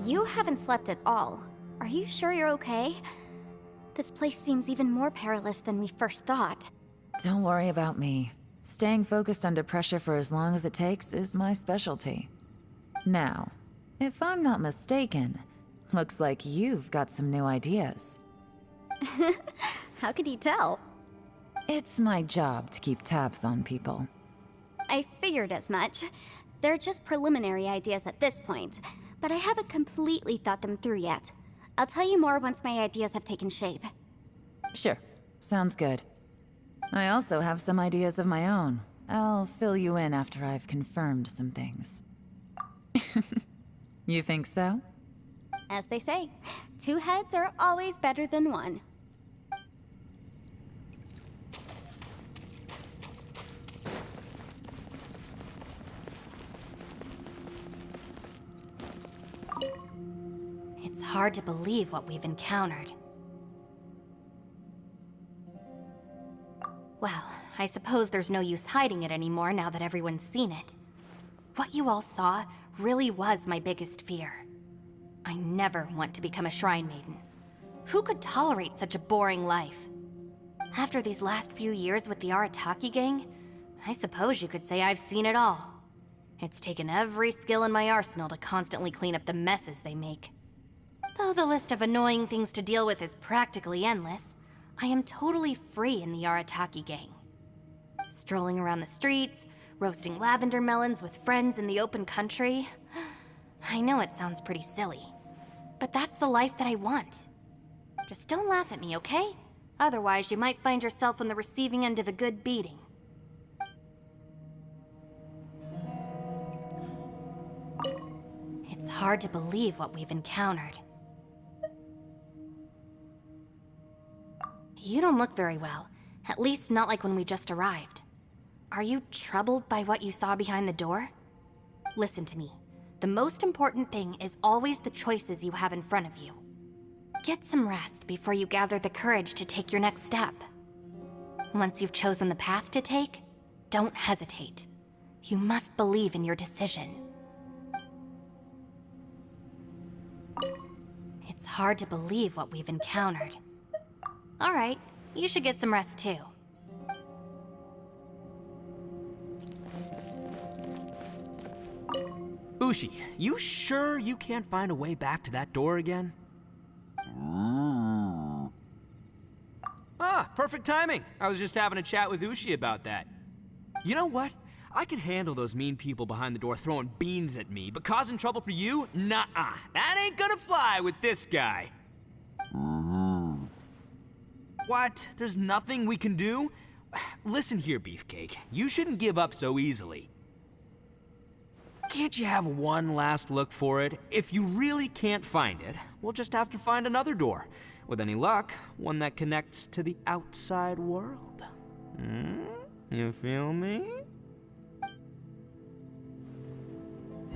You haven't slept at all. Are you sure you're okay? This place seems even more perilous than we first thought. Don't worry about me. Staying focused under pressure for as long as it takes is my specialty. Now, if I'm not mistaken, looks like you've got some new ideas. How could you tell? It's my job to keep tabs on people. I figured as much. They're just preliminary ideas at this point, but I haven't completely thought them through yet. I'll tell you more once my ideas have taken shape. Sure, sounds good. I also have some ideas of my own. I'll fill you in after I've confirmed some things. You think so? As they say, 2 heads are always better than 1. It's hard to believe what we've encountered. Well, I suppose there's no use hiding it anymore now that everyone's seen it. What you all saw really was my biggest fear. I never want to become a shrine maiden. Who could tolerate such a boring life? After these last few years with the Arataki gang, I suppose you could say I've seen it all. It's taken every skill in my arsenal to constantly clean up the messes they make. Though the list of annoying things to deal with is practically endless, I am totally free in the Arataki gang. Strolling around the streets, roasting lavender melons with friends in the open country. I know it sounds pretty silly, but that's the life that I want. Just don't laugh at me, okay? Otherwise, you might find yourself on the receiving end of a good beating. It's hard to believe what we've encountered. You don't look very well, at least not like when we just arrived. Are you troubled by what you saw behind the door? Listen to me. The most important thing is always the choices you have in front of you. Get some rest before you gather the courage to take your next step. Once you've chosen the path to take, don't hesitate. You must believe in your decision. It's hard to believe what we've encountered. All right, you should get some rest too. Ushi, you sure you can't find a way back to that door again? Ah, perfect timing. I was just having a chat with Ushi about that. You know what? I can handle those mean people behind the door throwing beans at me, but causing trouble for you? Nuh-uh. That ain't gonna fly with this guy. What? There's nothing we can do? Listen here, Beefcake. You shouldn't give up so easily. Can't you have one last look for it? If you really can't find it, we'll just have to find another door. With any luck, one that connects to the outside world. You feel me?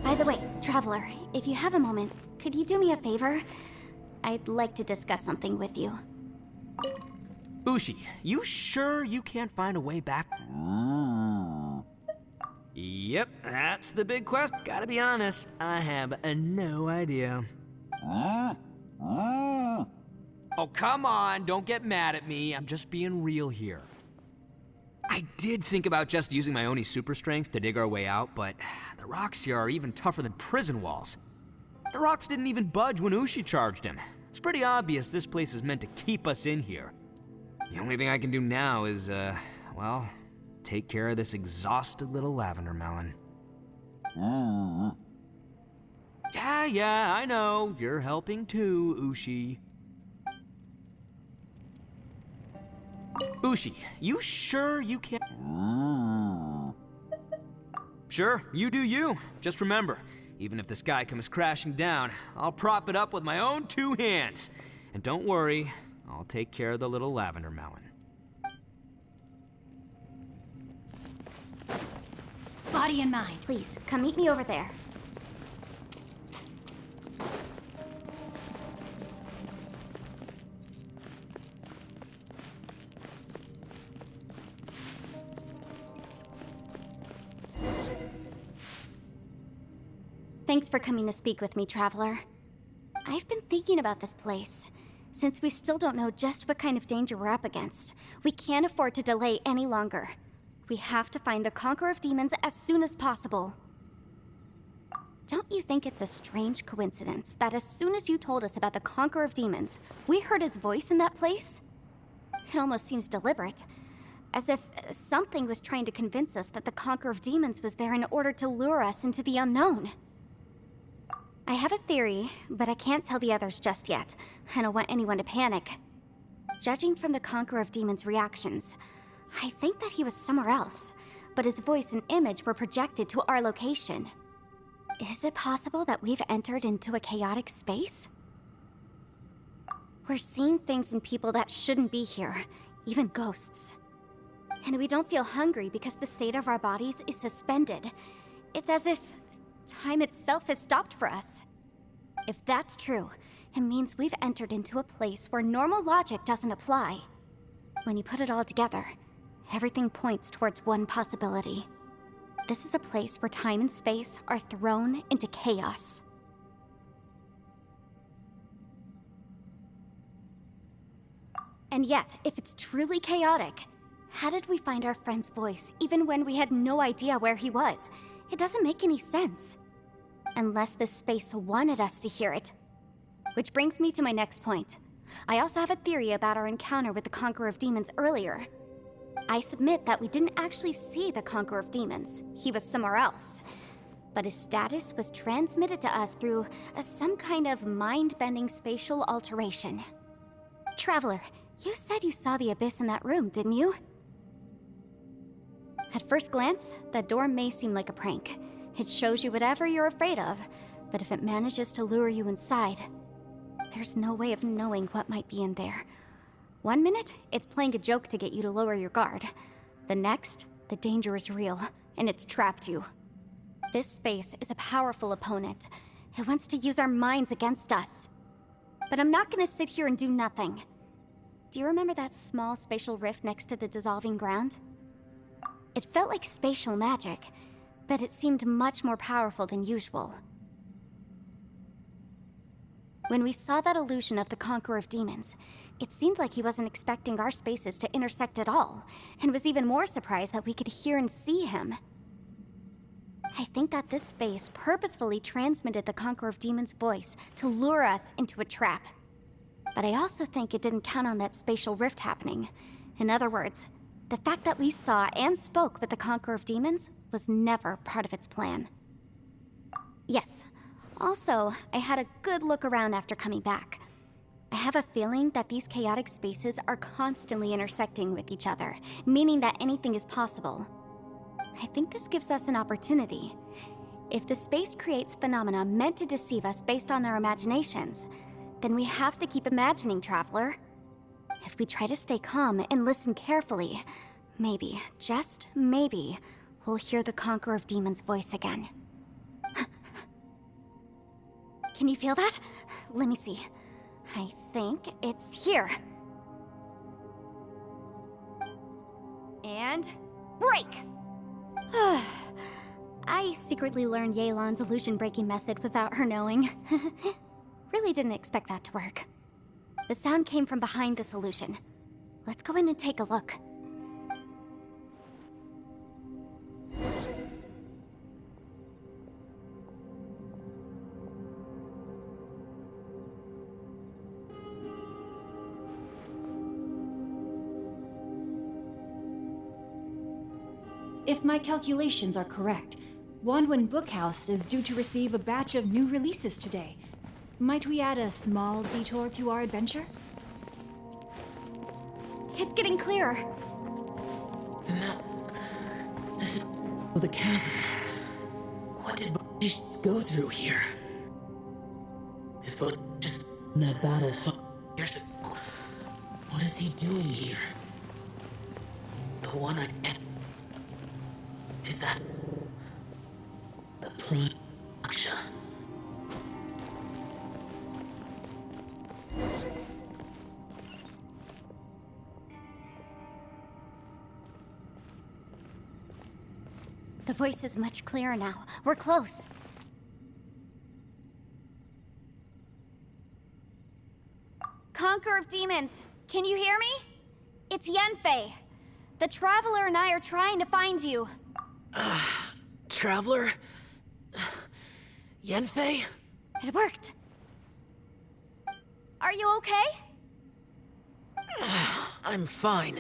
By the way, Traveler, if you have a moment, could you do me a favor? I'd like to discuss something with you. Ushi, you sure you can't find a way back? Yep, that's the big question. Gotta be honest, I have no idea. Oh, come on, don't get mad at me. I'm just being real here. I did think about just using my Oni super strength to dig our way out, but the rocks here are even tougher than prison walls. The rocks didn't even budge when Ushi charged him. It's pretty obvious this place is meant to keep us in here. The only thing I can do now is, well, take care of this exhausted little lavender melon. Yeah, I know. You're helping too, Ushi. Ushi, you sure you can't? Sure, you do you. Just remember, even if the sky comes crashing down, I'll prop it up with my own 2 hands. And don't worry, I'll take care of the little lavender melon. Body and mind. Please, come meet me over there. Thanks for coming to speak with me, Traveler. I've been thinking about this place. Since we still don't know just what kind of danger we're up against, we can't afford to delay any longer. We have to find the Conqueror of Demons as soon as possible. Don't you think it's a strange coincidence that as soon as you told us about the Conqueror of Demons, we heard his voice in that place? It almost seems deliberate. As if something was trying to convince us that the Conqueror of Demons was there in order to lure us into the unknown. I have a theory, but I can't tell the others just yet. I don't want anyone to panic. Judging from the Conqueror of Demons' reactions, I think that he was somewhere else, but his voice and image were projected to our location. Is it possible that we've entered into a chaotic space? We're seeing things in people that shouldn't be here, even ghosts. And we don't feel hungry because the state of our bodies is suspended. It's as if time itself has stopped for us. If that's true, it means we've entered into a place where normal logic doesn't apply. When you put it all together, everything points towards one possibility. This is a place where time and space are thrown into chaos. And yet, if it's truly chaotic, how did we find our friend's voice even when we had no idea where he was? It doesn't make any sense. Unless this space wanted us to hear it. Which brings me to my next point. I also have a theory about our encounter with the Conqueror of Demons earlier. I submit that we didn't actually see the Conqueror of Demons. He was somewhere else. But his status was transmitted to us through some kind of mind-bending spatial alteration. Traveler, you said you saw the abyss in that room, didn't you? At first glance, that door may seem like a prank. It shows you whatever you're afraid of, but if it manages to lure you inside, there's no way of knowing what might be in there. One minute, it's playing a joke to get you to lower your guard. The next, the danger is real, and it's trapped you. This space is a powerful opponent. It wants to use our minds against us. But I'm not gonna sit here and do nothing. Do you remember that small spatial rift next to the dissolving ground? It felt like spatial magic, but it seemed much more powerful than usual. When we saw that illusion of the Conqueror of Demons, it seemed like he wasn't expecting our spaces to intersect at all, and was even more surprised that we could hear and see him. I think that this space purposefully transmitted the Conqueror of Demons' voice to lure us into a trap. But I also think it didn't count on that spatial rift happening. In other words, the fact that we saw and spoke with the Conqueror of Demons was never part of its plan. Yes. Also, I had a good look around after coming back. I have a feeling that these chaotic spaces are constantly intersecting with each other, meaning that anything is possible. I think this gives us an opportunity. If the space creates phenomena meant to deceive us based on our imaginations, then we have to keep imagining, Traveler. If we try to stay calm and listen carefully, maybe, just maybe, we'll hear the Conqueror of Demons' voice again. Can you feel that? Let me see. I think it's here. And break! I secretly learned Yelan's illusion-breaking method without her knowing. Really didn't expect that to work. The sound came from behind this illusion. Let's go in and take a look. If my calculations are correct, Wanwen Bookhouse is due to receive a batch of new releases today. Might we add a small detour to our adventure? It's getting clearer. No. This is the chasm. What did patients go through here? If both just in that battle years ago, what is he doing here? The one I am. Is that the Prime Aksha? The voice is much clearer now. We're close. Conqueror of Demons, can you hear me? It's Yenfei. The Traveler and I are trying to find you. Traveler? Yenfei? It worked. Are you okay? I'm fine.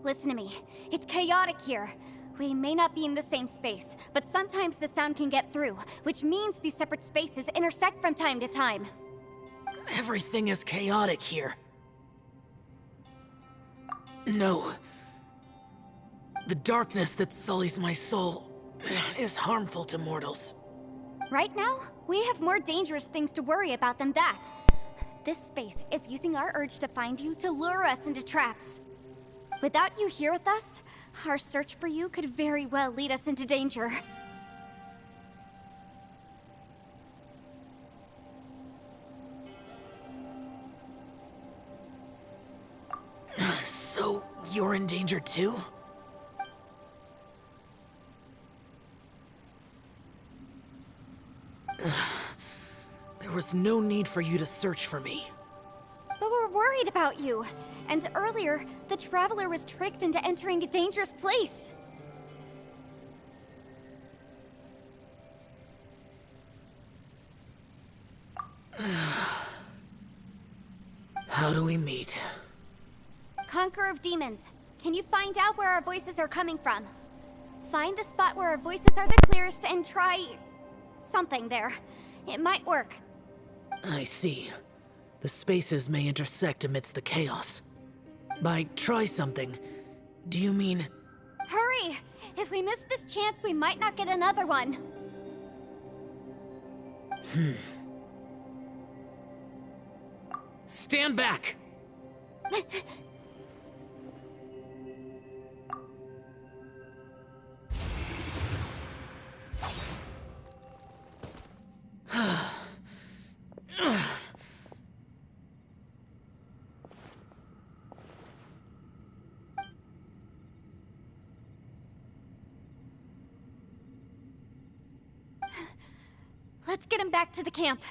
Listen to me. It's chaotic here. We may not be in the same space, but sometimes the sound can get through, which means these separate spaces intersect from time to time. Everything is chaotic here. No. The darkness that sullies my soul is harmful to mortals. Right now, we have more dangerous things to worry about than that. This space is using our urge to find you to lure us into traps. Without you here with us, our search for you could very well lead us into danger. So, you're in danger too? There was no need for you to search for me. But we're worried about you. And earlier, the Traveler was tricked into entering a dangerous place. How do we meet? Conqueror of Demons, can you find out where our voices are coming from? Find the spot where our voices are the clearest and try... something there. It might work. I see. The spaces may intersect amidst the chaos. By try something, do you mean... Hurry! If we miss this chance, we might not get another one. Stand back! Let's get him back to the camp.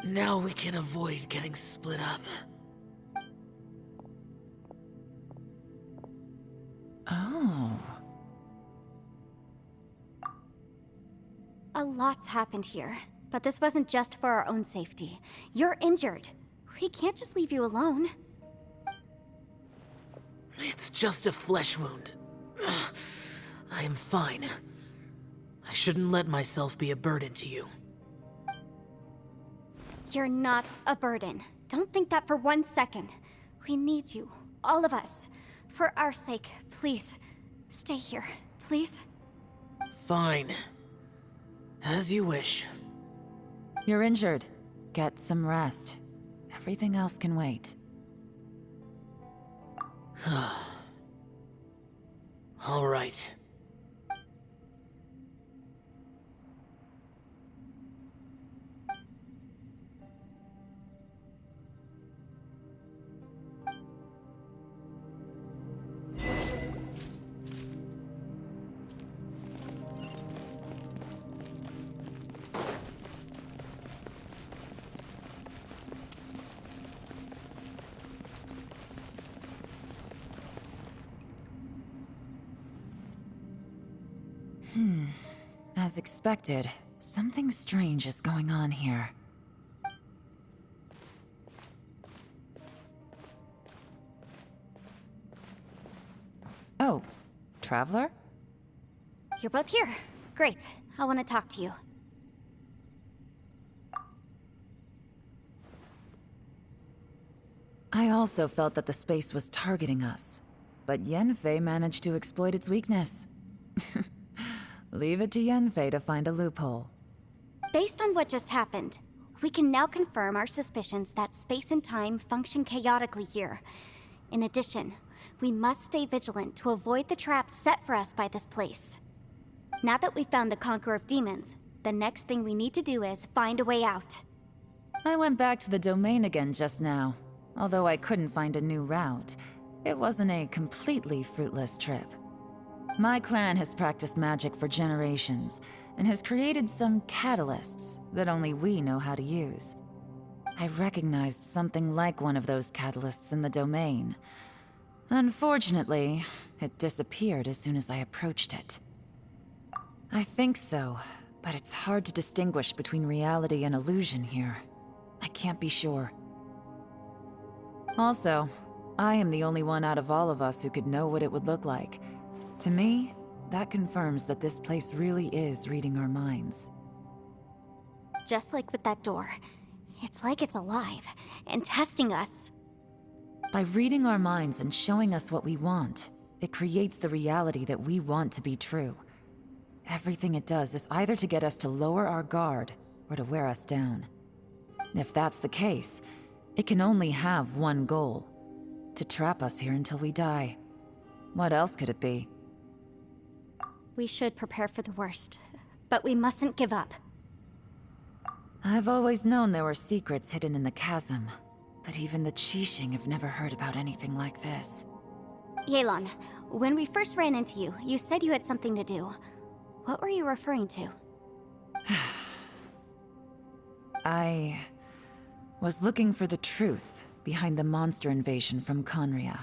Now we can avoid getting split up. Oh. A lot's happened here, but this wasn't just for our own safety. You're injured. We can't just leave you alone. It's just a flesh wound. I am fine. I shouldn't let myself be a burden to you. You're not a burden. Don't think that for 1 second. We need you, all of us. For our sake, please, stay here, please. Fine. As you wish. You're injured. Get some rest. Everything else can wait. All right. As expected, something strange is going on here. Oh, Traveler? You're both here. Great. I want to talk to you. I also felt that the space was targeting us, but Yenfei managed to exploit its weakness. Leave it to Yenfei to find a loophole. Based on what just happened, we can now confirm our suspicions that space and time function chaotically here. In addition, we must stay vigilant to avoid the traps set for us by this place. Now that we've found the Conqueror of Demons, the next thing we need to do is find a way out. I went back to the domain again just now. Although I couldn't find a new route, it wasn't a completely fruitless trip. My clan has practiced magic for generations, and has created some catalysts that only we know how to use. I recognized something like one of those catalysts in the domain. Unfortunately, it disappeared as soon as I approached it. I think so, but it's hard to distinguish between reality and illusion here. I can't be sure. Also, I am the only one out of all of us who could know what it would look like. To me, that confirms that this place really is reading our minds. Just like with that door. It's like it's alive and testing us. By reading our minds and showing us what we want, it creates the reality that we want to be true. Everything it does is either to get us to lower our guard or to wear us down. If that's the case, it can only have one goal: to trap us here until we die. What else could it be? We should prepare for the worst, but we mustn't give up. I've always known there were secrets hidden in the chasm, but even the Qixing have never heard about anything like this. Yelan, when we first ran into you, you said you had something to do. What were you referring to? I was looking for the truth behind the monster invasion from Conria.